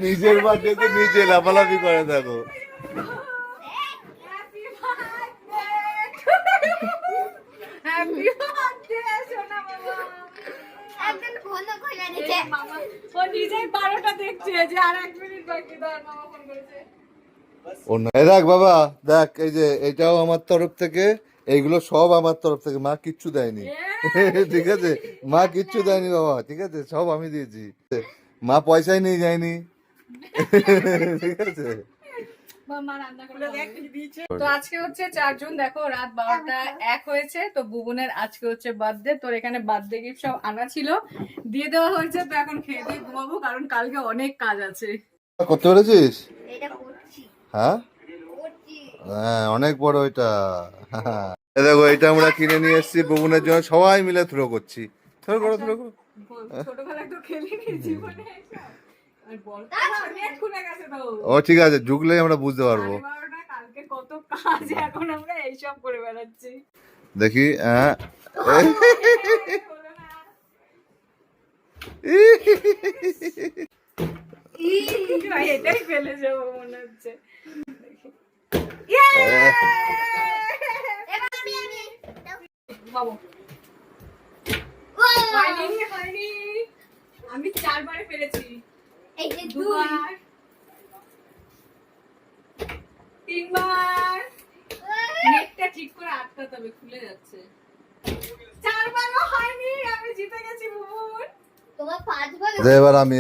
নিজের বার্থডেতে নিজে লাফালাফি করে দেখো। দেখ বাবা দেখ, এই যে এটাও আমার তরফ থেকে, এইগুলো সব আমার তরফ থেকে, মা কিচ্ছু দেয়নি। ঠিক আছে, মা কিচ্ছু দেয়নি বাবা, ঠিক আছে, সব আমি দিয়েছি। মা পয়সাই নিয়ে যায়নি। ঠিক আছে। তো আজকে হচ্ছে 4 জুন, দেখো রাত 12টা 1 হয়েছে। তো বুবনের আজকে হচ্ছে বার্থডে। তোর এখানে বার্থডে গিফট সব আনা ছিল, দিয়ে দেওয়া হয়েছে। তো এখন খেয়ে দিয়ে ঘুমাবো, কারণ কালকে অনেক কাজ আছে। করতে পেরেছিস? হ্যাঁ হ্যাঁ, অনেক বড় এটা। দেখো এটা আমরা কিনে নিয়ে এসেছি বুবনের জন্য, সবাই মিলে থ্রো করছি। থ্রো করো, থ্রো করো। ছোটবেলায় তো খেলিনি জীবনে। ও ঠিক আছে, ঝুঁকলেই আমরা বুঝতে পারবো। কালকে কত কাজ, এখন আমরা এইসব করে বেড়াচ্ছি। দেখি হ্যাঁ। এটাই ফেলে যাবো মনে হচ্ছে। আমি 4 বারে ফেলেছি, 2 বার, 3 বার। নেটটা ঠিক করে আটকাতে হবে, খুলে যাচ্ছে। 4 বারও হয়নি, আমি জিতে গেছি বুবুন। এবার আমি